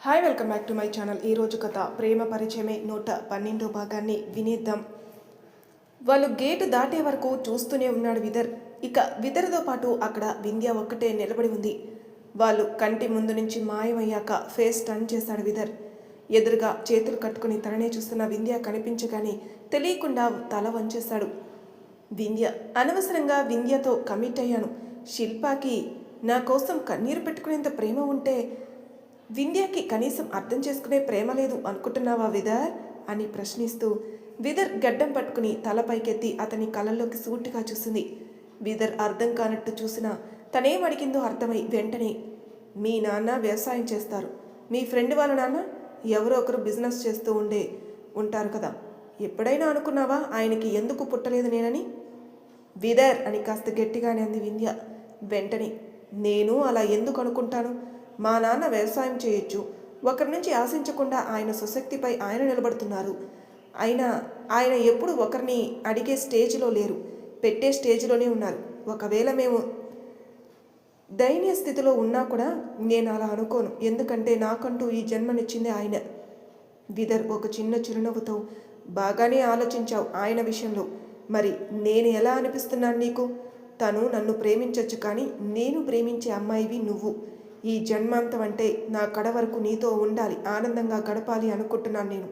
Hi welcome back to my channel. ఈరోజు కథ ప్రేమ పరిచయమే 112వ భాగాన్ని వినేద్దాం. వాళ్ళు గేటు దాటే వరకు చూస్తూనే ఉన్నాడు విదర్. ఇక విదర్తో పాటు అక్కడ వింధ్య ఒక్కటే నిలబడి ఉంది. వాళ్ళు కంటి ముందు నుంచి మాయమయ్యాక ఫేస్ టర్న్ చేశాడు విదర్. ఎదురుగా చేతులు కట్టుకుని తననే చూస్తున్న వింధ్య కనిపించగానే తెలియకుండా తల వంచేశాడు. వింధ్య అనవసరంగా వింధ్యతో కమిట్ అయ్యాను. శిల్పాకి నా కోసం కన్నీరు పెట్టుకునేంత ప్రేమ ఉంటే వింధ్యకి కనీసం అర్థం చేసుకునే ప్రేమ లేదు అనుకుంటున్నావా విదర్ అని ప్రశ్నిస్తూ విదర్ గడ్డం పట్టుకుని తల పైకెత్తి అతని కళ్ళల్లోకి సూటిగా చూసింది. విదర్ అర్థం కానట్టు చూసినా తనేం అడిగిందో అర్థమై వెంటనే, మీ నాన్న వ్యవసాయం చేస్తారు, మీ ఫ్రెండ్ వాళ్ళ నాన్న ఎవరో ఒకరు బిజినెస్ చేస్తూ ఉంటారు కదా, ఎప్పుడైనా అనుకున్నావా ఆయనకి ఎందుకు పుట్టలేదు నేనని? విదర్ అని కాస్త గట్టిగానే అంది వింధ్య. వెంటనే, నేను అలా ఎందుకు అనుకుంటాను? మా నాన్న వ్యవసాయం చేయొచ్చు, ఒకరి నుంచి ఆశించకుండా ఆయన స్వశక్తిపై ఆయన నిలబడుతున్నారు. ఆయన ఎప్పుడు ఒకరిని అడిగే స్టేజ్లో లేరు, పెట్టే స్టేజ్లోనే ఉన్నారు. ఒకవేళ మేము దైన్య స్థితిలో ఉన్నా కూడా నేను అలా అనుకోను, ఎందుకంటే నాకంటూ ఈ జన్మనిచ్చింది ఆయన. విదర్ ఒక చిన్న చిరునవ్వుతో, బాగానే ఆలోచించావు ఆయన విషయంలో. మరి నేను ఎలా అనిపిస్తున్నాను నీకు? తను నన్ను ప్రేమించవచ్చు, కానీ నేను ప్రేమించే అమ్మాయివి నువ్వు. ఈ జన్మాంతం అంటే నా కడ వరకు నీతో ఉండాలి, ఆనందంగా గడపాలి అనుకుంటున్నాను నేను.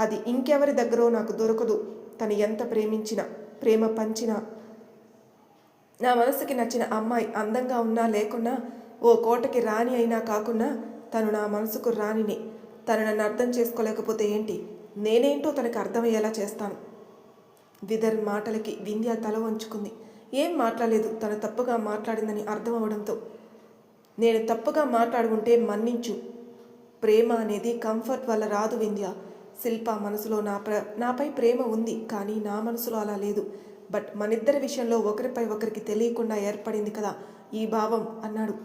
అది ఇంకెవరి దగ్గరో నాకు దొరకదు. తను ఎంత ప్రేమించినా, ప్రేమ పంచినా, నా మనసుకి నచ్చిన అమ్మాయి అందంగా ఉన్నా లేకున్నా, ఓ కోటకి రాణి అయినా కాకున్నా తను నా మనసుకు రాణినే. తను నన్ను అర్థం చేసుకోలేకపోతే ఏంటి, నేనేంటో తనకు అర్థమయ్యేలా చేస్తాను. విదర్ మాటలకి వింధ్య తల వంచుకుంది. ఏం మాట్లాడలేదు. తను తప్పుగా మాట్లాడిందని అర్థం అవడంతో, నేను తప్పుగా మాట్లాడుకుంటే మన్నించు. ప్రేమ అనేది కంఫర్ట్ వల్ల రాదు వింధ్య. శిల్ప మనసులో నాపై ప్రేమ ఉంది, కానీ నా మనసులో అలా లేదు. బట్ మనిద్దరి విషయంలో ఒకరిపై ఒకరికి తెలియకుండా ఏర్పడింది కదా ఈ భావం అన్నాడు.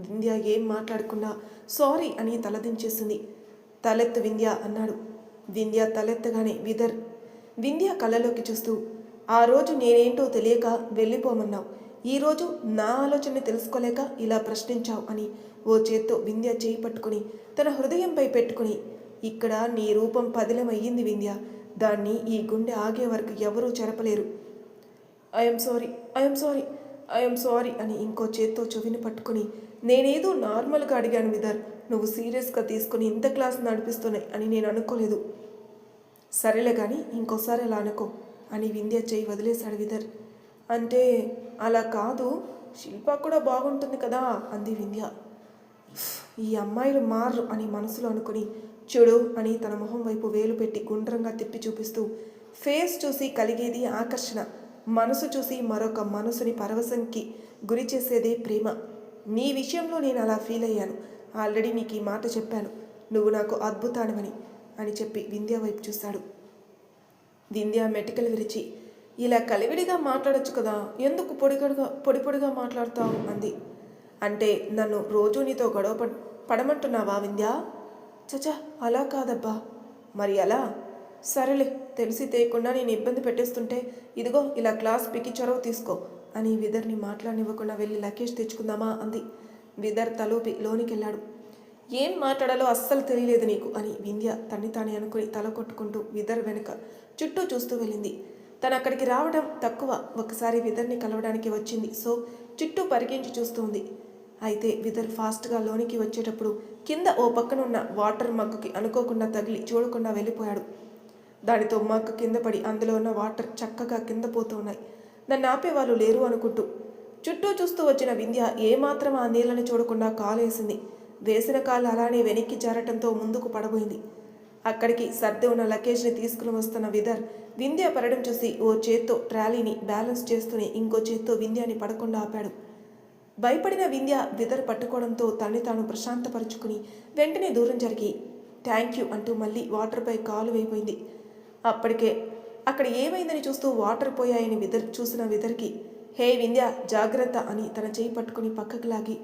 వింధ్య ఏం మాట్లాడకుండా సారీ అని తలదించేసింది. తలెత్తు వింధ్య అన్నాడు. వింధ్య తలెత్తగానే వింధ్య కళ్ళలోకి చూస్తూ, ఆ రోజు నేనేంటో తెలియక వెళ్ళిపోమన్నావు, ఈరోజు నా ఆలోచనని తెలుసుకోలేక ఇలా ప్రశ్నించావు అని ఓ చేత్తో వింధ్య చేయి పట్టుకుని తన హృదయంపై పెట్టుకుని, ఇక్కడ నీ రూపం పదిలమయ్యింది వింధ్య, దాన్ని ఈ గుండె ఆగే వరకు ఎవరూ చెరపలేరు. ఐఎమ్ సారీ అని ఇంకో చేత్తో చెవిని పట్టుకుని, నేనేదో నార్మల్గా అడిగాను విదర్, నువ్వు సీరియస్గా తీసుకుని ఇంత క్లాస్ నడిపిస్తున్నాయి అని నేను అనుకోలేదు. సరేలే కానీ ఇంకోసారి అలా అనుకో అని వింధ్య చేయి వదిలేశాడు విదర్. అంటే అలా కాదు, శిల్ప కూడా బాగుంటుంది కదా అంది వింధ్య. ఈ అమ్మాయిలు మారు అని మనసులో అనుకుని, చూడు అని తన మొహం వైపు వేలు పెట్టి గుండ్రంగా తిప్పి చూపిస్తూ, ఫేస్ చూసి కలిగేది ఆకర్షణ, మనసు చూసి మరొక మనసుని పరవశంకి గురి చేసేదే ప్రేమ. నీ విషయంలో నేను అలా ఫీల్ అయ్యాను. ఆల్రెడీ నీకు ఈ మాట చెప్పాను, నువ్వు నాకు అద్భుతానివని అని చెప్పి వింధ్య వైపు చూశాడు. వింధ్య మెటికలు విరిచి, ఇలా కలివిడిగా మాట్లాడచ్చు కదా, ఎందుకు పొడిగా మాట్లాడతావు అంది. అంటే నన్ను రోజు నీతో గొడవ పడమంటున్నావా వింధ్య? చచా అలా కాదబ్బా. మరి అలా? సరేలే, తెలిసి తేయకుండా నేను ఇబ్బంది పెట్టేస్తుంటే ఇదిగో ఇలా క్లాస్ పికి చొరవ తీసుకో అని విదర్ని మాట్లాడనివ్వకుండా వెళ్ళి లగేజ్ తెచ్చుకుందామా అంది. విదర్ తలూపి లోనికి వెళ్ళాడు. ఏం మాట్లాడాలో అస్సలు తెలియలేదు నీకు అని వింధ్య తన్ని తానే అనుకుని తల కొట్టుకుంటూ విదర్ వెనుక చుట్టూ చూస్తూ వెళ్ళింది. తను అక్కడికి రావడం తక్కువ, ఒకసారి విదర్ని కలవడానికి వచ్చింది. సో చుట్టూ పరిగించి చూస్తుంది. అయితే విదర్ ఫాస్ట్గా లోనికి వచ్చేటప్పుడు కింద ఓ పక్కన ఉన్న వాటర్ మగ్గుకి అనుకోకుండా తగిలి చూడకుండా వెళ్ళిపోయాడు. దానితో మగ్గు కింద పడి అందులో ఉన్న వాటర్ చక్కగా కింద పోతూ ఉన్నాయి. నన్ను ఆపేవాళ్ళు లేరు అనుకుంటూ చుట్టూ చూస్తూ వచ్చిన వింధ్య ఏమాత్రం ఆ నీళ్ళని చూడకుండా కాలు వేసింది. వేసిన కాళ్ళు అలానే వెనక్కి జారటంతో ముందుకు పడబోయింది. అక్కడికి సర్ది ఉన్న లగేజ్ని తీసుకుని వస్తున్న వింధ్య పడడం చూసి ఓ చేత్తో ట్రాలీని బ్యాలెన్స్ చేస్తూనే ఇంకో చేత్తో వింధ్యాని పడకుండా ఆపాడు. భయపడిన విదర్ పట్టుకోవడంతో తనని తాను ప్రశాంతపరుచుకుని వెంటనే దూరం జరిగి థ్యాంక్ యూ అంటూ మళ్ళీ వాటర్పై కాలు వేయిపోయింది. అప్పటికే అక్కడ ఏమైందని చూస్తూ వాటర్ పోయాయని చూసిన విదర్కి, హే వింధ్య జాగ్రత్త అని తన చేయి పట్టుకుని పక్కకు లాగి,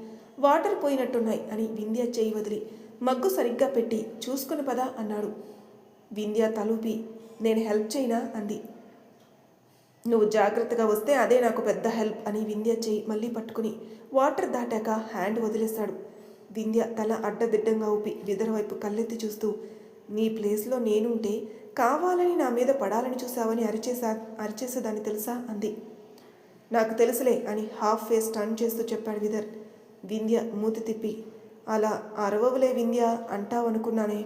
వాటర్ పోయినట్టున్నాయి అని వింధ్య చేయి వదిలి మగ్గు సరిగ్గా పెట్టి చూసుకుని పదా అన్నాడు. వింధ్య తలూపి, నేను హెల్ప్ చేయనా అంది. నువ్వు జాగ్రత్తగా వస్తే అదే నాకు పెద్ద హెల్ప్ అని వింధ్య చేయి మళ్ళీ పట్టుకుని వాటర్ దాటాక హ్యాండ్ వదిలేశాడు. వింధ్య తల అడ్డదిడ్డంగా ఊపి విదర్ వైపు కళ్ళెత్తి చూస్తూ, నీ ప్లేస్లో నేనుంటే కావాలని నా మీద పడాలని చూసావని అరిచేసేదాన్ని తెలుసా అంది. నాకు తెలుసులే అని హాఫ్ ఫేస్ టర్న్ చేస్తూ చెప్పాడు విదర్. వింధ్య మూతి తిప్పి, అలా అరవవులే వింధ్య అంటావనుకున్నానే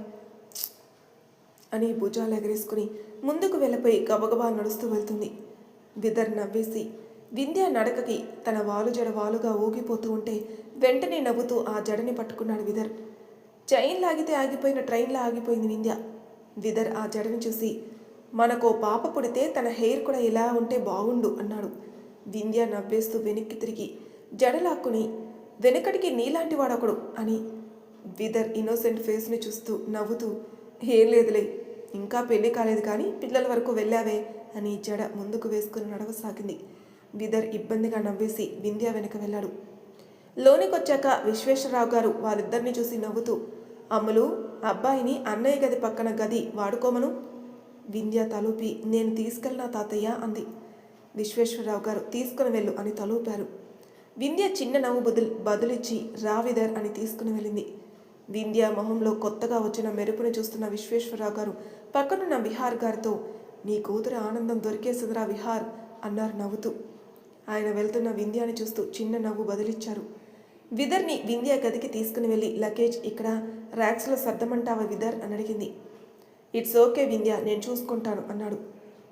అని భుజాలు ఎగరేసుకుని ముందుకు వెళ్ళిపోయి గబగబా నడుస్తూ వెళ్తుంది. విదర్ నవ్వేసి వింధ్య నడకకి తన వాలు జడ వాలుగా ఊగిపోతూ ఉంటే వెంటనే నవ్వుతూ ఆ జడని పట్టుకున్నాడు విదర్. చైన్ లాగితే ఆగిపోయిన ట్రైన్లా ఆగిపోయింది వింధ్య. విదర్ ఆ జడని చూసి, మనకో పాప పుడితే తన హెయిర్ కూడా ఇలా ఉంటే బాగుండు అన్నాడు. వింధ్య నవ్వేస్తూ వెనక్కి తిరిగి జడలాక్కుని, వెనకటికి నీలాంటి వాడొకడు అని విదర్ ఇన్నోసెంట్ ఫేస్ని చూస్తూ నవ్వుతూ, ఏం లేదులే, ఇంకా పెళ్లి కాలేదు కానీ పిల్లల వరకు వెళ్ళావే అని జడ ముందుకు వేసుకుని నడవసాగింది. విదర్ ఇబ్బందిగా నవ్వేసి వింధ్య వెనక వెళ్ళాడు. లోనికొచ్చాక విశ్వేశ్వరరావు గారు వాళ్ళిద్దరిని చూసి నవ్వుతూ, అమ్ములు, అబ్బాయిని అన్నయ్య గది పక్కన గది వాడుకోమను. వింధ్య తలూపి, నేను తీసుకెళ్ళినా తాతయ్య అంది. విశ్వేశ్వరరావు గారు తీసుకుని వెళ్ళు అని తలూపారు. వింధ్య చిన్న నవ్వు బదులిచ్చి రా విదర్ అని తీసుకుని వెళ్ళింది. వింధ్య మొహంలో కొత్తగా వచ్చిన మెరుపును చూస్తున్న విశ్వేశ్వరరావు గారు పక్కనున్న విహార్ గారితో, నీ కూతురు ఆనందం దొరికేసిందిరా విహార్ అన్నారు నవ్వుతూ. ఆయన వెళ్తున్న వింధ్యాని చూస్తూ చిన్న నవ్వు బదిలిచ్చారు. విదర్ని వింధ్య గదికి తీసుకుని వెళ్ళి, లగేజ్ ఇక్కడ ర్యాక్స్లో సర్దమంటావా విదర్ అని అడిగింది. ఇట్స్ ఓకే వింధ్య, నేను చూసుకుంటాను అన్నాడు.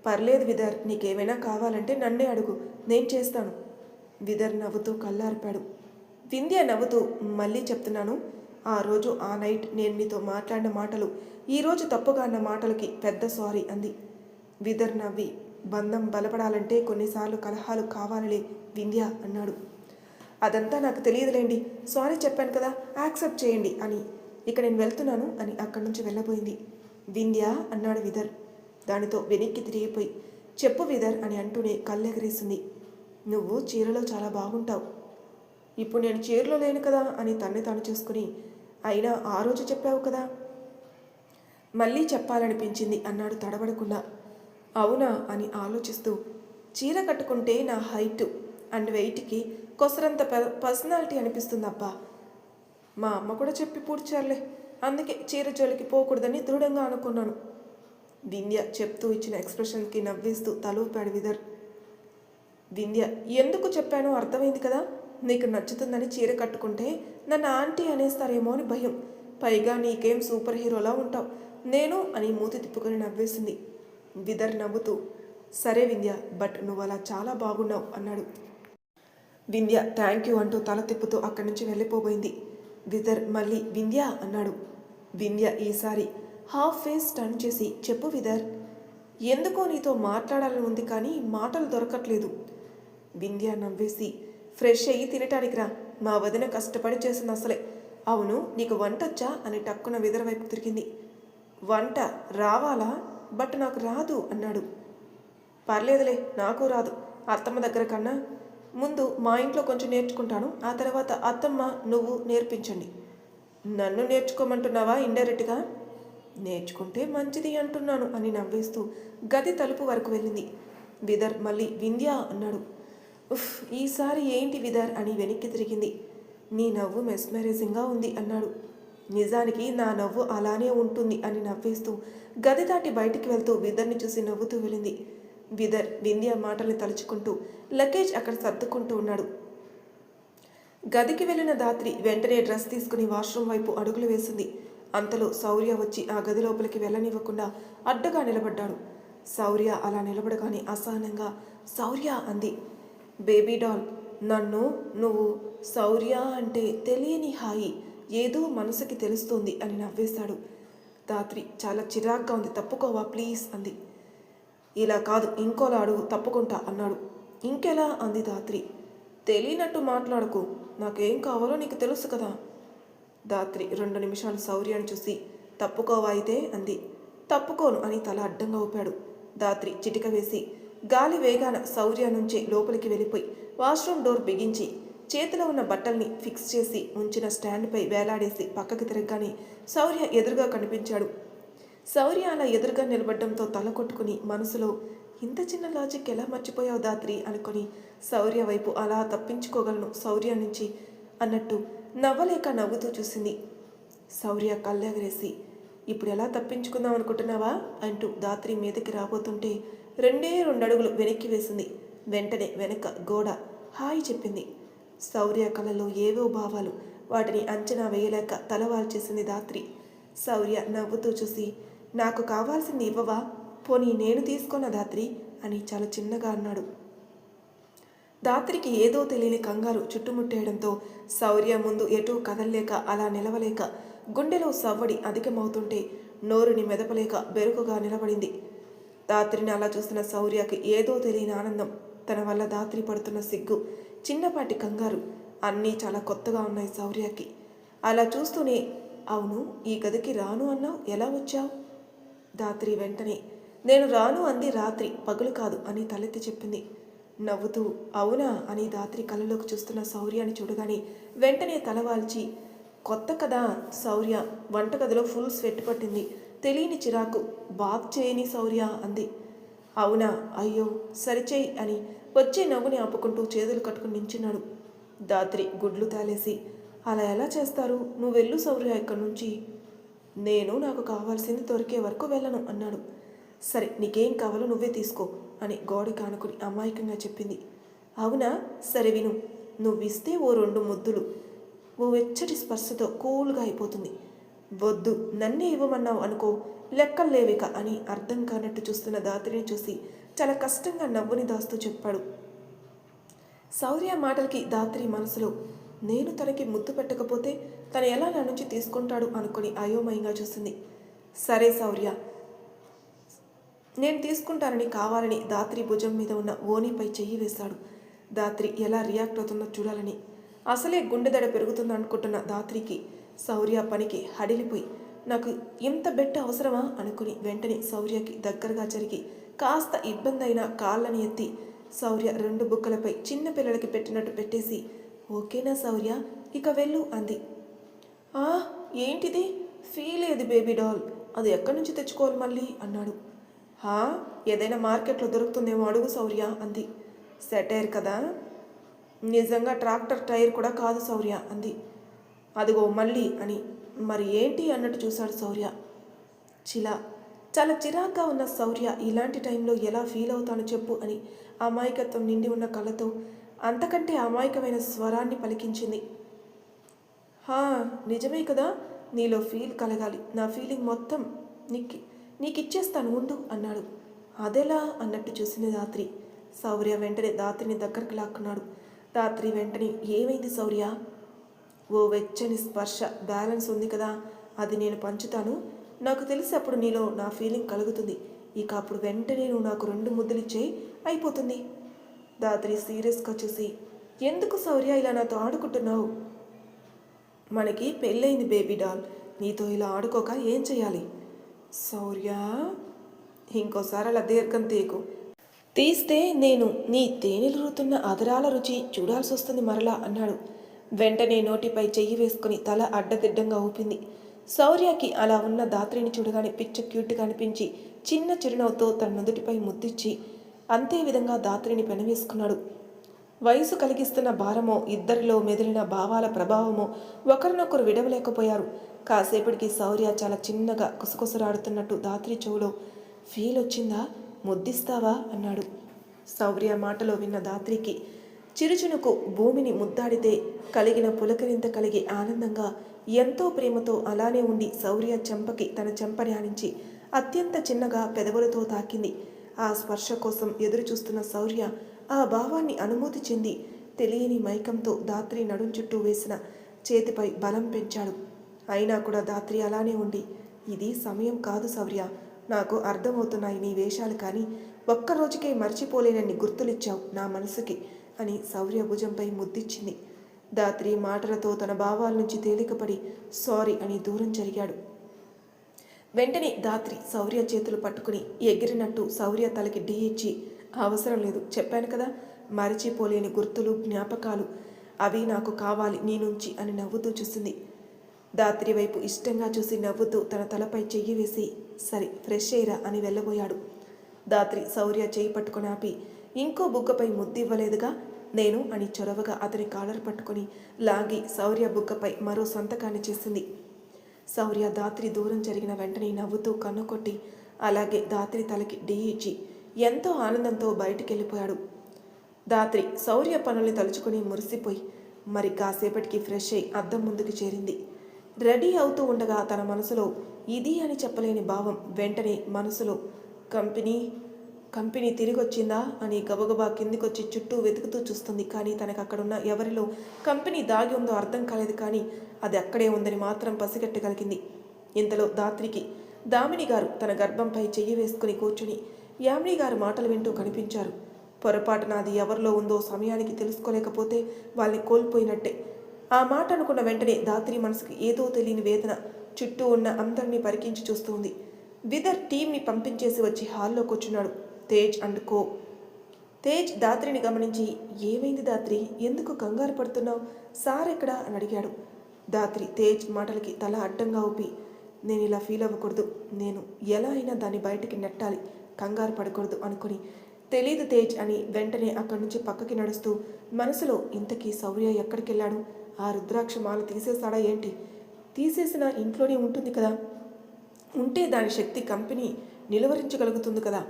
పర్లేదు విదర్, నీకేమైనా కావాలంటే నన్నే అడుగు, నేను చేస్తాను. విదర్ నవ్వుతూ కళ్ళార్పాడు. వింధ్య నవ్వుతూ, మళ్ళీ చెప్తున్నాను, ఆ రోజు ఆ నైట్ నేను నీతో మాట్లాడిన మాటలు, ఈరోజు తప్పుగా అన్న మాటలకి పెద్ద సారీ అంది. విదర్ నవ్వి, బంధం బలపడాలంటే కొన్నిసార్లు కలహాలు కావాలలే వింధ్య అన్నాడు. అదంతా నాకు తెలియదులేండి, సారీ చెప్పాను కదా, యాక్సెప్ట్ చేయండి అని. ఇక నేను వెళ్తున్నాను అని అక్కడి నుంచి వెళ్ళబోయింది. వింధ్య అన్నాడు విదర్. దానితో వెనక్కి తిరిగిపోయి, చెప్పు విదర్ అని అంటూనే కళ్ళెగరేసింది. నువ్వు చీరలో చాలా బాగుంటావు. ఇప్పుడు నేను చీరలో లేను కదా అని తన్ను తాను చూసుకుని, అయినా ఆ రోజు చెప్పావు కదా. మళ్ళీ చెప్పాలనిపించింది అన్నాడు తడబడకుండా. అవునా అని ఆలోచిస్తూ, చీర కట్టుకుంటే నా హైట్ అండ్ వెయిట్కి కొసరంత పర్సనాలిటీ అనిపిస్తుందబ్బా. మా అమ్మ కూడా చెప్పి పూడ్చారులే, అందుకే చీర జోలికి పోకూడదని దృఢంగా అనుకున్నాను. వింధ్య చెప్తూ ఇచ్చిన ఎక్స్ప్రెషన్కి నవ్వేస్తూ తలూపాడు విదర్. వింధ్య, ఎందుకు చెప్పానో అర్థమైంది కదా, నీకు నచ్చుతుందని చీర కట్టుకుంటే నన్ను ఆంటీ అనేస్తారేమో అని భయం, పైగా నీకేం సూపర్ హీరోలా ఉంటావు, నేను అని మూతి తిప్పుకొని నవ్వేసింది. విదర్ నవ్వుతూ, సరే వింధ్య, బట్ నువ్వు అలా చాలా బాగున్నావు అన్నాడు. వింధ్య థ్యాంక్ యూ అంటూ తల తిప్పుతూ అక్కడి నుంచి వెళ్ళిపోబోయింది. విదర్ మళ్ళీ వింధ్య అన్నాడు. వింధ్య ఈసారి హాఫ్ ఫేస్ టర్న్ చేసి, చెప్పు విదర్, ఎందుకో నీతో మాట్లాడాలని ఉంది కానీ మాటలు దొరకట్లేదు. వింధ్య నవ్వేసి, ఫ్రెష్ అయ్యి తినటానికి రా, మా వదిన కష్టపడి చేసింది అసలే. అవును, నీకు వంటొచ్చా అని టక్కున విదర్ వైపు తిరిగింది. వంట రావాలా, బట్ నాకు రాదు అన్నాడు. పర్లేదులే, నాకు రాదు, అత్తమ్మ దగ్గర కన్నా ముందు మా ఇంట్లో కొంచెం నేర్చుకుంటాను, ఆ తర్వాత అత్తమ్మ నువ్వు నేర్పించండి. నన్ను నేర్చుకోమంటున్నావా ఇండైరెక్ట్గా? నేర్చుకుంటే మంచిది అంటున్నాను అని నవ్వేస్తూ గది తలుపు వరకు వెళ్ళింది. విదర్ మళ్ళీ వింధ్య అన్నాడు. ఉఫ్, ఈసారి ఏంటి విదర్ అని వెనక్కి తిరిగింది. నీ నవ్వు మెస్మరైజింగ్గా ఉంది అన్నాడు. నిజానికి నా నవ్వు అలానే ఉంటుంది అని నవ్వేస్తూ గది దాటి బయటికి వెళ్తూ విదర్ని చూసి నవ్వుతూ వెళ్ళింది. విదర్ వింధ్య మాటల్ని తలుచుకుంటూ లగేజ్ అక్కడ సర్దుకుంటూ ఉన్నాడు. గదికి వెళ్ళిన దాత్రి వెంటనే డ్రెస్ తీసుకుని వాష్రూమ్ వైపు అడుగులు వేసింది. అంతలో శౌర్య వచ్చి ఆ గది లోపలికి వెళ్ళనివ్వకుండా అడ్డుగా నిలబడ్డాడు. శౌర్య అలా నిలబడగానే అసహనంగా శౌర్య అంది. బేబీ డాల్, నన్ను నువ్వు శౌర్య అంటే తెలియని హాయి ఏదో మనసుకి తెలుస్తోంది అని నవ్వేశాడు. దాత్రి చాలా చిరాగ్గా ఉంది, తప్పుకోవా ప్లీజ్ అంది. ఇలా కాదు, ఇంకోలా అడుగు, తప్పుకుంటా అన్నాడు. ఇంకెలా అంది దాత్రి. తెలియనట్టు మాట్లాడుకో, నాకేం కావాలో నీకు తెలుసు కదా. దాత్రి 2 నిమిషాలు శౌర్యాన్ని చూసి, తప్పుకోవా అయితే అంది. తప్పుకోను అని తల అడ్డంగా ఊపాడు. దాత్రి చిటిక వేసి గాలి వేగాన శౌర్య నుంచే లోపలికి వెళ్ళిపోయి వాష్రూమ్ డోర్ బిగించి చేతిలో ఉన్న బట్టల్ని ఫిక్స్ చేసి ఉంచిన స్టాండ్పై వేలాడేసి పక్కకి తిరగగానే శౌర్య ఎదురుగా కనిపించాడు. శౌర్య అలా ఎదురుగా నిలబడ్డంతో తల కొట్టుకుని మనసులో, ఇంత చిన్న లాజిక్ ఎలా మర్చిపోయావు దాత్రి అనుకుని శౌర్య వైపు అలా తప్పించుకోగలను శౌర్య నుంచి అన్నట్టు నవ్వలేక నవ్వుతూ చూసింది. శౌర్య కళ్ళెగరేసి, ఇప్పుడు ఎలా తప్పించుకుందాం అనుకుంటున్నావా అంటూ దాత్రి మీదకి రాబోతుంటే 2 అడుగులు వెనక్కి వేసింది. వెంటనే వెనక గోడ హాయ్ చెప్పింది. శౌర్య కళ్ళలో ఏవో భావాలు, వాటిని అంచనా వేయలేక తలవాల్చేసింది దాత్రి. శౌర్య నవ్వుతూ చూసి, నాకు కావాల్సింది ఇవ్వవా, పోనీ నేను తీసుకున్న దాత్రి అని చాలా చిన్నగా అన్నాడు. దాత్రికి ఏదో తెలియని కంగారు చుట్టుముట్టేయడంతో శౌర్య ముందు ఎటూ కదల్లేక అలా నిలవలేక గుండెలో సవ్వడి అధికమవుతుంటే నోరుని మెదపలేక బెరుకుగా నిలబడింది. దాత్రిని అలా చూస్తున్న శౌర్యకి ఏదో తెలియని ఆనందం, తన వల్ల దాత్రి పడుతున్న సిగ్గు, చిన్నపాటి కంగారు అన్నీ చాలా కొత్తగా ఉన్నాయి శౌర్యకి. అలా చూస్తూనే, అవును ఈ గదికి రాను అన్నావు, ఎలా వచ్చావు? దాత్రి వెంటనే, నేను రాను అంది రాత్రి, పగలు కాదు అని తలెత్తి చెప్పింది. నవ్వుతూ అవునా అని దాత్రి కళ్ళలోకి చూస్తున్న శౌర్యాన్ని చూడగానే వెంటనే తలవాల్చి, కొత్త కదా శౌర్య, వంటగదిలో ఫుల్ స్వెట్ పట్టింది, తెలియని చిరాకు, బాత్ చేయని శౌర్య అంది. అవునా, అయ్యో సరిచేయి అని వచ్చే నవ్వుని ఆపుకుంటూ చేతులు కట్టుకుని నించున్నాడు. దాత్రి గుడ్లు తాలేసి, అలా ఎలా చేస్తారు, నువ్వు వెళ్ళు శౌర్య ఇక్కడి నుంచి. నేను నాకు కావాల్సింది దొరికే వరకు వెళ్ళను అన్నాడు. సరే నీకేం కావాలో నువ్వే తీసుకో అని గోడకి ఆనుకుని అమాయకంగా చెప్పింది. అవునా, సరే విను, నువ్విస్తే ఓ 2 ముద్దులు, ఓ వెచ్చటి స్పర్శతో కూల్గా అయిపోతుంది. వద్దు, నన్నే ఇవ్వమన్నావు అనుకో, లెక్కల్లేవిక అని అర్థం కానట్టు చూస్తున్న దాత్రిని చూసి చాలా కష్టంగా నవ్వుని దాస్తూ చెప్పాడు. శౌర్య మాటలకి దాత్రి మనసులో, నేను తనకి ముద్దు పెట్టకపోతే తను ఎలా నా నుంచి తీసుకుంటాడు అనుకుని అయోమయంగా చూసింది. సరే శౌర్య, నేను తీసుకుంటానని కావాలని దాత్రి భుజం మీద ఉన్న ఓనిపై చెయ్యి వేశాడు. దాత్రి ఎలా రియాక్ట్ అవుతుందో చూడాలని. అసలే గుండెదడ పెరుగుతుందో అనుకుంటున్న దాత్రికి శౌర్య పనికి హడిలిపోయి, నాకు ఇంత బెట్ట అవసరమా అనుకుని వెంటనే శౌర్యకి దగ్గరగా జరిగి కాస్త ఇబ్బంది అయిన కాళ్ళని ఎత్తి శౌర్య 2 బుక్కలపై చిన్న పిల్లలకి పెట్టినట్టు పెట్టేసి, ఓకేనా శౌర్య, ఇక వెళ్ళు అంది. ఏంటిది, ఫీల్ ఏది బేబీ డాల్, అది ఎక్కడి నుంచి తెచ్చుకోవాలి మళ్ళీ అన్నాడు. ఏదైనా మార్కెట్లో దొరుకుతుందేమో అడుగు శౌర్య అంది. సెటైర్ కదా, నిజంగా ట్రాక్టర్ టైర్ కూడా కాదు శౌర్య అంది. అదిగో మళ్ళీ అని, మరి ఏంటి అన్నట్టు చూశాడు శౌర్య. చాలా చిరాగ్గా ఉన్న శౌర్య ఇలాంటి టైంలో ఎలా ఫీల్ అవుతానో చెప్పు అని అమాయకత్వం నిండి ఉన్న కళ్ళతో అంతకంటే అమాయకమైన స్వరాన్ని పలికించింది. నిజమే కదా, నీలో ఫీల్ కలగాలి, నా ఫీలింగ్ మొత్తం నీకిచ్చేస్తాను ఉండు అన్నాడు. అదెలా అన్నట్టు చూసింది దాత్రి. శౌర్య వెంటనే దాత్రిని దగ్గరకు లాక్కున్నాడు. దాత్రి వెంటనే, ఏమైంది శౌర్య? ఓ వెచ్చని స్పర్శ బ్యాలెన్స్ ఉంది కదా, అది నేను పంచుతాను, నాకు తెలిసి అప్పుడు నీలో నా ఫీలింగ్ కలుగుతుంది, ఇక అప్పుడు వెంటనే నువ్వు నాకు 2 ముద్దులు ఇచ్చేయి, అయిపోతుంది. దాత్రి సీరియస్గా చూసి, ఎందుకు శౌర్య ఇలా నాతో ఆడుకుంటున్నావు? మనకి పెళ్ళయింది బేబీ డాల్, నీతో ఇలా ఆడుకోక ఏం చేయాలి? శౌర్య, ఇంకోసారి అలా దీర్ఘం తీస్తే నేను నీ తేనెలురుతున్న అదరాల రుచి చూడాల్సి వస్తుంది మరలా అన్నాడు. వెంటనే నోటిపై చెయ్యి వేసుకుని తల అడ్డదిడ్డంగా ఊపింది. శౌర్యకి అలా ఉన్న దాత్రిని చూడగానే పిచ్చ క్యూట్గా అనిపించి చిన్న చిరునవ్వుతో తన నుదుటిపై ముద్దిచ్చి అంతే విధంగా దాత్రిని పెనవేసుకున్నాడు. వయసు కలిగిస్తున్న భారమో, ఇద్దరిలో మెదిలిన భావాల ప్రభావమో ఒకరినొకరు విడవలేకపోయారు. కాసేపటికి శౌర్య చాలా చిన్నగా కుసకుసలాడుతున్నట్టు దాత్రి చెవులో, ఫీల్ వచ్చిందా, ముద్దిస్తావా అన్నాడు. శౌర్య మాటలో విన్న దాత్రికి చిరుచునుకు భూమిని ముద్దాడితే కలిగిన పులకరింత కలిగి ఆనందంగా ఎంతో ప్రేమతో అలానే ఉండి శౌర్య చెంపకి తన చెంపని ఆనించి అత్యంత చిన్నగా పెదవులతో తాకింది. ఆ స్పర్శ కోసం ఎదురు చూస్తున్న శౌర్య ఆ భావాన్ని అనుభూతి చెంది తెలియని మైకంతో దాత్రి నడుం చుట్టూ వేసిన చేతిపై బలం పెంచాడు. అయినా కూడా దాత్రి అలానే ఉండి, ఇది సమయం కాదు శౌర్య, నాకు అర్థమవుతున్నాయి నీ వేషాలు, కానీ ఒక్కరోజుకే మర్చిపోలేనన్ని గుర్తులిచ్చావు నా మనసుకి అని శౌర్య భుజంపై ముద్దిచ్చింది. దాత్రి మాటలతో తన భావాల నుంచి తేలికపడి సారీ అని దూరం జరిగాడు. వెంటనే దాత్రి శౌర్య చేతులు పట్టుకుని ఎగిరినట్టు శౌర్య తలకి ఢీ ఇచ్చి, అవసరం లేదు, చెప్పాను కదా, మరిచిపోలేని గుర్తులు, జ్ఞాపకాలు, అవి నాకు కావాలి నీ నుంచి అని నవ్వుతూ చూసింది. దాత్రి వైపు ఇష్టంగా చూసి నవ్వుతూ తన తలపై చెయ్యి వేసి, సరే ఫ్రెష్ అయ్యిరా అని వెళ్ళబోయాడు. దాత్రి శౌర్య చేయి పట్టుకుని ఆపి, ఇంకో బుగ్గపై ముద్దివ్వలేదుగా, నేను అని చొరవగా అతని కాలర్ పట్టుకొని లాగి శౌర్య బుగ్గపై మరో సంతకాన్ని చేసింది. శౌర్య దాత్రి దూరం జరిగిన వెంటనే నవ్వుతూ కన్ను కొట్టి అలాగే దాత్రి తలకి ఢీ ఇచ్చి ఎంతో ఆనందంతో బయటికెళ్ళిపోయాడు. దాత్రి శౌర్య పనుల్ని తలుచుకొని మురిసిపోయి మరి కాసేపటికి ఫ్రెష్ అయి అద్దం ముందుకు చేరింది. రెడీ అవుతూ ఉండగా తన మనసులో ఇది అని చెప్పలేని భావం. వెంటనే మనసులో కంపెనీ తిరిగొచ్చిందా అని గబగబా కిందికొచ్చి చుట్టూ వెతుకుతూ చూస్తుంది. కానీ తనకు అక్కడున్న ఎవరిలో కంపెనీ దాగి ఉందో అర్థం కాలేదు. కానీ అది అక్కడే ఉందని మాత్రం పసిగట్టగలిగింది. ఇంతలో దాత్రికి దామిని గారు తన గర్భంపై చెయ్యి వేసుకుని కూర్చుని యామిని గారు మాటలు వింటూ కనిపించారు. పొరపాటున అది ఎవరిలో ఉందో సమయానికి తెలుసుకోలేకపోతే వాళ్ళని కోల్పోయినట్టే. ఆ మాట అనుకున్న వెంటనే దాత్రి మనసుకి ఏదో తెలియని వేదన. చుట్టూ ఉన్న అందరినీ పరికించి చూస్తుంది. విదర్ టీంని పంపించేసి వచ్చి హాల్లో కూర్చున్నాడు తేజ్ అండ్ కో. తేజ్ దాత్రిని గమనించి ఏమైంది దాత్రి, ఎందుకు కంగారు పడుతున్నావు, సార్ ఎక్కడా అని అడిగాడు. దాత్రి తేజ్ మాటలకి తల అడ్డంగా ఊపి నేను ఇలా ఫీల్ అవ్వకూడదు, నేను ఎలా అయినా దాన్ని బయటికి నెట్టాలి, కంగారు పడకూడదు అనుకుని తెలీదు తేజ్ అని వెంటనే అక్కడి నుంచి పక్కకి నడుస్తూ మనసులో ఇంతకీ శౌర్య ఎక్కడికి వెళ్ళాడు, ఆ రుద్రాక్ష మాల తీసేశాడా ఏంటి, తీసేసిన ఇంట్లోనే ఉంటుంది కదా, ఉంటే దాని శక్తి కంపెనీ నిలువరించగలుగుతుంది కదా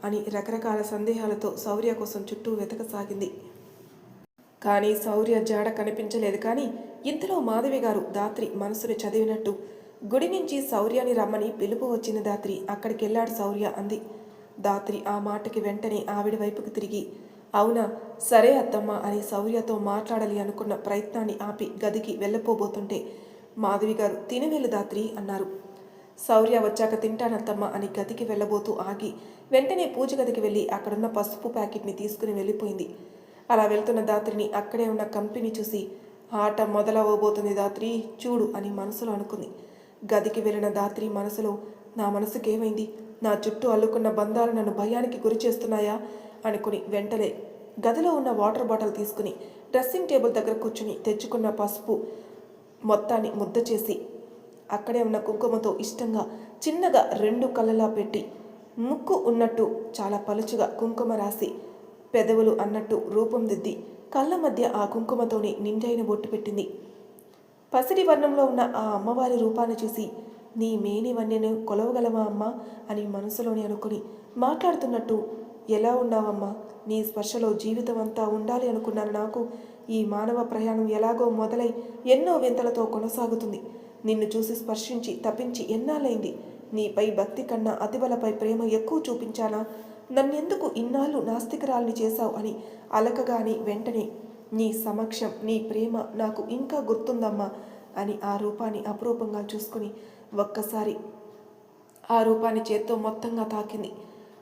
అని రకరకాల సందేహాలతో శౌర్య కోసం చుట్టూ వెతకసాగింది. కానీ శౌర్య జాడ కనిపించలేదు. కానీ ఇంతలో మాధవి గారు దాత్రి మనసుని చదివినట్టు గుడి నుంచి శౌర్యాని రమ్మని పిలుపు వచ్చింది. దాత్రి అక్కడికి వెళ్ళాడు శౌర్య అంది. దాత్రి ఆ మాటకి వెంటనే ఆవిడ వైపుకి తిరిగి అవునా, సరే అత్తమ్మ అని శౌర్యతో మాట్లాడాలి అనుకున్న ప్రయత్నాన్ని ఆపి గదికి వెళ్ళపోబోతుంటే మాధవి గారు తిని వెళ్ళు దాత్రి అన్నారు. శౌర్య వచ్చాక తింటానత్తమ్మ అని గదికి వెళ్ళబోతూ ఆగి వెంటనే పూజ గదికి వెళ్ళి అక్కడున్న పసుపు ప్యాకెట్ని తీసుకుని వెళ్ళిపోయింది. అలా వెళ్తున్న దాత్రిని అక్కడే ఉన్న కంపెనీ చూసి ఆట మొదలవ్వబోతుంది దాత్రి చూడు అని మనసులో అనుకుంది. గదికి వెళ్ళిన దాత్రి మనసులో నా మనసుకేమైంది, నా చుట్టూ అల్లుకున్న బంధాలు నన్ను భయానికి గురి చేస్తున్నాయా అనుకుని వెంటనే గదిలో ఉన్న వాటర్ బాటిల్ తీసుకుని డ్రెస్సింగ్ టేబుల్ దగ్గర కూర్చుని తెచ్చుకున్న పసుపు మొత్తాన్ని ముద్ద చేసి అక్కడే ఉన్న కుంకుమతో ఇష్టంగా చిన్నగా 2 కళ్ళలా పెట్టి ముక్కు ఉన్నట్టు చాలా పలుచుగా కుంకుమ రాసి పెదవులు అన్నట్టు రూపం దిద్ది కళ్ళ మధ్య ఆ కుంకుమతోనే నిండైన బొట్టు పెట్టింది. పసిడి వర్ణంలో ఉన్న ఆ అమ్మవారి రూపాన్ని చూసి నీ మేని వన్నెను కొలవగలవా అమ్మా అని మనసులోని అనుకుని మాట్లాడుతున్నట్టు ఎలా ఉన్నావమ్మా, నీ స్పర్శలో జీవితం అంతా ఉండాలి అనుకున్నాను. నాకు ఈ మానవ ప్రయాణం ఎలాగో మొదలై ఎన్నో వింతలతో కొనసాగుతుంది. నిన్ను చూసి స్పర్శించి తప్పించి ఎన్నాళ్ళైంది. నీపై భక్తి కన్నా అతిబలపై ప్రేమ ఎక్కువ చూపించానా, నన్నెందుకు ఇన్నాళ్ళు నాస్తికరాల్ని చేశావు అని అలకగాని వెంటనే నీ సమక్షం నీ ప్రేమ నాకు ఇంకా గుర్తుందమ్మా అని ఆ రూపాన్ని అపురూపంగా చూసుకుని ఒక్కసారి ఆ రూపాన్ని చేత్తో మొత్తంగా తాకింది.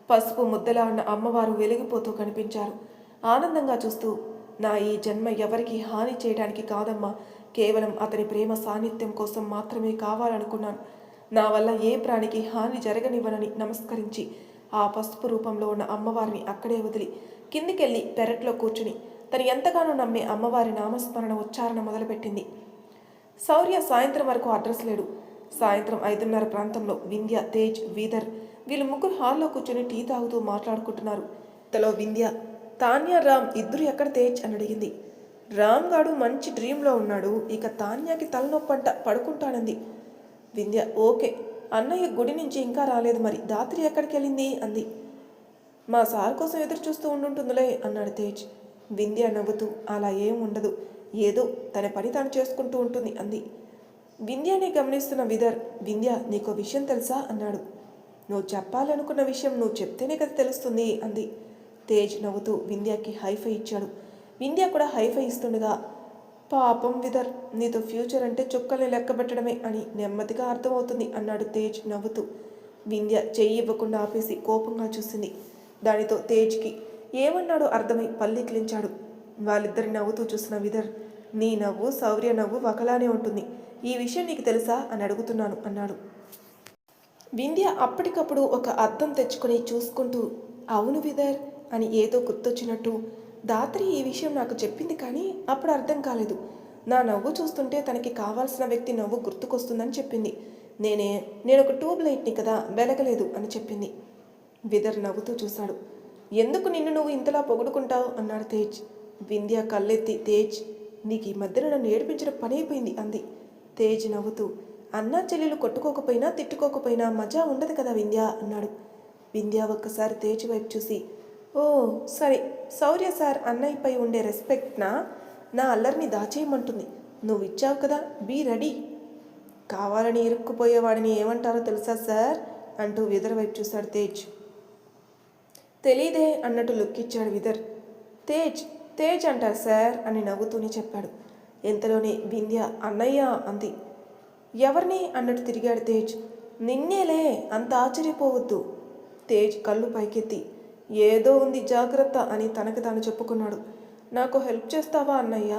పసుపు ముద్దలా ఉన్న అమ్మవారు వెలిగిపోతూ కనిపించారు. ఆనందంగా చూస్తూ నా ఈ జన్మ ఎవరికి హాని చేయడానికి కాదమ్మా, కేవలం అతని ప్రేమ సాన్నిధ్యం కోసం మాత్రమే కావాలనుకున్నాను. నా వల్ల ఏ ప్రాణికి హాని జరగనివ్వనని నమస్కరించి ఆ పసుపు రూపంలో ఉన్న అమ్మవారిని అక్కడే వదిలి కిందికెళ్ళి పెరట్లో కూర్చుని తను ఎంతగానో నమ్మే అమ్మవారి నామస్మరణ ఉచ్చారణ మొదలుపెట్టింది. శౌర్య సాయంత్రం వరకు అడ్రస్ లేడు. సాయంత్రం 5:30 ప్రాంతంలో వింధ్య, తేజ్, వీదర్ వీళ్ళు ముగ్గురు హాల్లో కూర్చొని టీ తాగుతూ మాట్లాడుకుంటున్నారు. ఇంతలో వింధ్య తాన్య, రామ్ ఇద్దరు ఎక్కడ తేజ్ అని అడిగింది. రామ్ గాడు మంచి డ్రీమ్లో ఉన్నాడు, ఇక తాన్యాకి తలనొప్పంట పడుకుంటానంది. వింధ్య ఓకే, అన్నయ్య గుడి నుంచి ఇంకా రాలేదు, మరి దాత్రి ఎక్కడికి వెళ్ళింది అంది. మా సార్ కోసం ఎదురు చూస్తూ ఉండుంటుందిలే అన్నాడు తేజ్. వింధ్య నవ్వుతూ అలా ఏం ఉండదు, ఏదో తన పని తాను చేసుకుంటూ ఉంటుంది అంది. వింధ్యని గమనిస్తున్న విదర్ వింధ్య నీకో విషయం తెలుసా అన్నాడు. నువ్వు చెప్పాలనుకున్న విషయం నువ్వు చెప్తేనే కదా తెలుస్తుంది అంది. తేజ్ నవ్వుతూ వింధ్యకి హైఫై ఇచ్చాడు. వింధ్య కూడా హైఫై ఇస్తుండగా పాపం విదర్, నీతో ఫ్యూచర్ అంటే చుక్కల్ని లెక్కబెట్టడమే అని నెమ్మదిగా అర్థమవుతుంది అన్నాడు తేజ్ నవ్వుతూ. వింధ్య చెయ్యి ఇవ్వకుండా ఆపేసి కోపంగా చూసింది. దానితో తేజ్కి ఏమన్నాడో అర్థమై పల్లికిలించాడు. వాళ్ళిద్దరి నవ్వుతూ చూసిన విదర్ నీ నవ్వు శౌర్య నవ్వు ఒకలానే ఉంటుంది, ఈ విషయం నీకు తెలుసా అని అడుగుతున్నాను అన్నాడు. వింధ్య అప్పటికప్పుడు ఒక అద్దం తెచ్చుకొని చూసుకుంటూ అవును విదర్ అని ఏదో గుర్తొచ్చినట్టు దాత్రి ఈ విషయం నాకు చెప్పింది, కానీ అప్పుడు అర్థం కాలేదు. నా నవ్వు చూస్తుంటే తనకి కావాల్సిన వ్యక్తి నవ్వు గుర్తుకొస్తుందని చెప్పింది. నేను ఒక ట్యూబ్ లైట్ని కదా, వెలగలేదు అని చెప్పింది. విదర్ నవ్వుతూ చూశాడు. ఎందుకు నిన్ను నువ్వు ఇంతలా పొగుడుకుంటావు అన్నాడు తేజ్. వింధ్య కళ్ళెత్తి తేజ్, నీకు ఈ మధ్యన నన్ను ఏడిపించడం పని అయిపోయింది అంది. తేజ్ నవ్వుతూ, అన్నా చెల్లెలు కొట్టుకోకపోయినా తిట్టుకోకపోయినా మజా ఉండదు కదా వింధ్య అన్నాడు. వింధ్య ఒక్కసారి తేజ్ వైపు చూసి, ఓ సరే, శౌర్య సార్ అన్నయ్యపై ఉండే రెస్పెక్ట్నా నా అల్లరిని దాచేయమంటుంది. నువ్వు ఇచ్చావు కదా, బీ రెడీ. కావాలని ఇరుక్కుపోయేవాడిని ఏమంటారో తెలుసా సార్ అంటూ విదర్ వైపు చూశాడు తేజ్. తెలీదే అన్నట్టు లుక్కిచ్చాడు విదర్. తేజ్ తేజ్ అంటారు సార్ అని నవ్వుతూనే చెప్పాడు. ఇంతలోనే వింధ్య అన్నయ్య అంది. ఎవరిని అన్నట్టు తిరిగాడు తేజ్. నిన్నేలే, అంత ఆశ్చర్యపోవద్దు. తేజ్ కళ్ళు పైకెత్తి, ఏదో ఉంది జాగ్రత్త అని తనకి తాను చెప్పుకున్నాడు. నాకు హెల్ప్ చేస్తావా అన్నయ్య?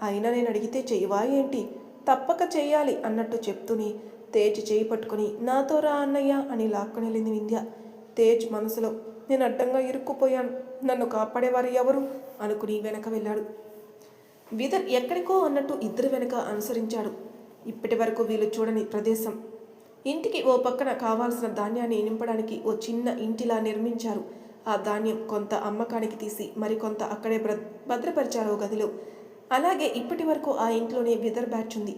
అయినా నేను అడిగితే చెయ్యవా ఏంటి? తప్పక చెయ్యాలి అన్నట్టు చెప్తూనే తేజ్ చేయి పట్టుకుని నాతో రా అన్నయ్య అని లాక్కొని వెళ్ళింది వింధ్య. తేజ్ మనసులో, నేను అడ్డంగా ఇరుక్కుపోయాను, నన్ను కాపాడేవారు ఎవరు అనుకుని వెనక వెళ్ళాడు. విదర్ ఎక్కడికో అన్నట్టు ఇద్దరు వెనక అనుసరించాడు. ఇప్పటి వరకు వీళ్ళు చూడని ప్రదేశం. ఇంటికి ఓ పక్కన కావాల్సిన ధాన్యాన్ని నింపడానికి ఓ చిన్న ఇంటిలా నిర్మించారు. ఆ ధాన్యం కొంత అమ్మకానికి తీసి మరికొంత అక్కడే భద్రపరిచారు ఓ గదిలో. అలాగే ఇప్పటి వరకు ఆ ఇంట్లోనే విదర్ బ్యాచ్ ఉంది.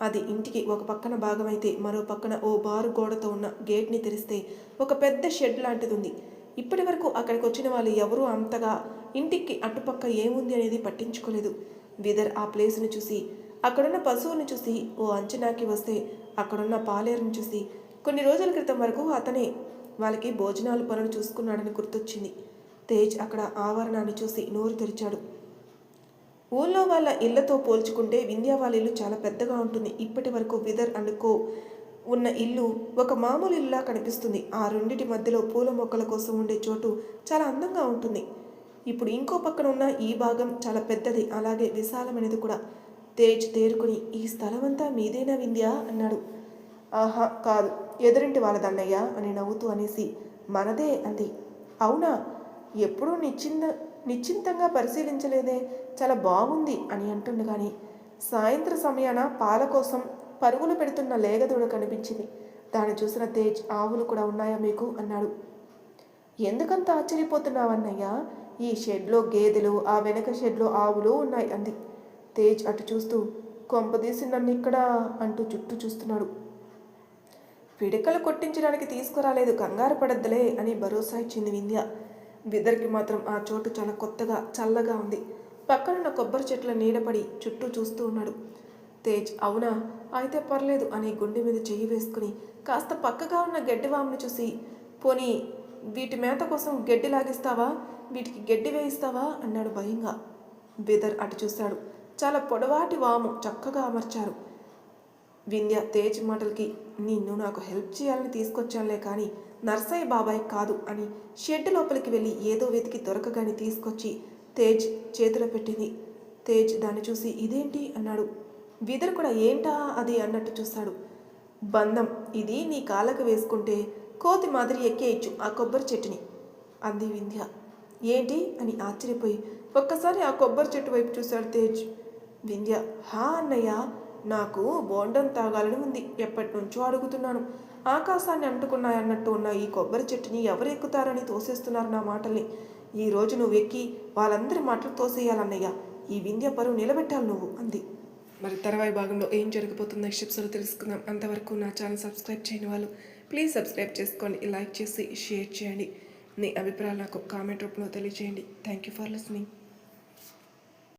అది ఇంటికి ఒక పక్కన భాగమైతే మరో పక్కన ఓ బారు గోడతో ఉన్న గేట్ని తెరిస్తే ఒక పెద్ద షెడ్ లాంటిది ఉంది. ఇప్పటి వరకు అక్కడికి వచ్చిన వాళ్ళు ఎవరూ అంతగా ఇంటికి అటుపక్క ఏముంది అనేది పట్టించుకోలేదు. విదర్ ఆ ప్లేస్ని చూసి, అక్కడున్న పశువుని చూసి ఓ అంచనాకి వస్తే అక్కడున్న పాలేరుని చూసి కొన్ని రోజుల క్రితం వరకు అతనే వాళ్ళకి భోజనాలు పనులు చూసుకున్నాడని గుర్తొచ్చింది. తేజ్ అక్కడ ఆవరణాన్ని చూసి నోరు తెరిచాడు. ఊళ్ళో వాళ్ళ ఇళ్లతో పోల్చుకుంటే వింధ్య వాళ్ళ ఇల్లు చాలా పెద్దగా ఉంటుంది. ఇప్పటి వరకు విదర్ అనుకో ఉన్న ఇల్లు ఒక మామూలు ఇల్లులా కనిపిస్తుంది. ఆ రెండిటి మధ్యలో పూల మొక్కల కోసం ఉండే చోటు చాలా అందంగా ఉంటుంది. ఇప్పుడు ఇంకో పక్కన ఉన్న ఈ భాగం చాలా పెద్దది, అలాగే విశాలమైనది కూడా. తేజ్ తేరుకుని, ఈ స్థలం అంతా మీదేనా వింధ్య అన్నాడు. ఆహా కాదు, ఎదురింటి వాళ్ళదన్నయ్య అని నవ్వుతూ అనేసి, మనదే అంది. అవునా, ఎప్పుడూ నిశ్చింతంగా పరిశీలించలేదే, చాలా బాగుంది అని అంటుండగాని సాయంత్ర సమయాన పాల కోసం పరుగులు పెడుతున్న లేగదూడ కనిపించింది. దాన్ని చూసిన తేజ్, ఆవులు కూడా ఉన్నాయా మీకు అన్నాడు. ఎందుకంత ఆశ్చర్యపోతున్నావన్నయ్యా? ఈ షెడ్లో గేదెలు, ఆ వెనక షెడ్లో ఆవులు ఉన్నాయి అంది. తేజ్ అటు చూస్తూ, కొంపదీసి నన్ను ఇక్కడ అంటూ చుట్టూ చూస్తున్నాడు. పిడకలు కొట్టించడానికి తీసుకురాలేదు, కంగారు పడద్దులే అని భరోసా ఇచ్చింది వింధ్య. విదర్కి మాత్రం ఆ చోటు చాలా కొత్తగా చల్లగా ఉంది. పక్కనున్న కొబ్బరి చెట్ల నీడపడి చుట్టూ చూస్తూ ఉన్నాడు. తేజ్, అవునా, అయితే పర్లేదు అని గుండె మీద చెయ్యి వేసుకుని కాస్త పక్కగా ఉన్న గడ్డివామును చూసి, పోనీ వీటి మేత కోసం గడ్డి లాగిస్తావా, వీటికి గడ్డి వేయిస్తావా అన్నాడు భయంగా. విదర్ అటు చూశాడు. చాలా పొడవాటి వాము చక్కగా అమర్చారు. వింధ్య తేజ్ మాటలకి, నిన్ను నాకు హెల్ప్ చేయాలని తీసుకొచ్చానులే కానీ నర్సయ్య బాబాయ్ కాదు అని షెడ్ లోపలికి వెళ్ళి ఏదో వెతికి దొరకగాని తీసుకొచ్చి తేజ్ చేతిలో పెట్టింది. తేజ్ దాన్ని చూసి ఇదేంటి అన్నాడు. విదర్ కూడా ఏంటా అది అన్నట్టు చూశాడు. బంధం, ఇది నీ కాళ్ళకు వేసుకుంటే కోతి మాదిరి ఎక్కేయచ్చు ఆ కొబ్బరి చెట్టుని అంది వింధ్య. ఏంటి అని ఆశ్చర్యపోయి ఒక్కసారి ఆ కొబ్బరి చెట్టు వైపు చూశాడు తేజ్. వింధ్య, హా అన్నయ్య, నాకు బోండం తాగాలని ఉంది, ఎప్పటి నుంచో అడుగుతున్నాను. ఆకాశాన్ని అంటుకున్నాయన్నట్టు ఉన్న ఈ కొబ్బరి చెట్టుని ఎవరు ఎక్కుతారని తోసేస్తున్నారు నా మాటల్ని. ఈరోజు నువ్వు ఎక్కి వాళ్ళందరి మాటలు తోసేయాలన్నయ్య. ఈ వింధ్య పరువు నిలబెట్టాలి నువ్వు అంది. మరి తర్వాయి భాగంలో ఏం జరగబోతుందో నెక్స్ట్ ఎపిసోడ్లో తెలుసుకుందాం. అంతవరకు నా ఛానల్ సబ్స్క్రైబ్ చేయని వాళ్ళు ప్లీజ్ సబ్స్క్రైబ్ చేసుకోండి, లైక్ చేసి షేర్ చేయండి. మీ అభిప్రాయాలు నాకు కామెంట్ రూపంలో తెలియజేయండి. Thank you for listening.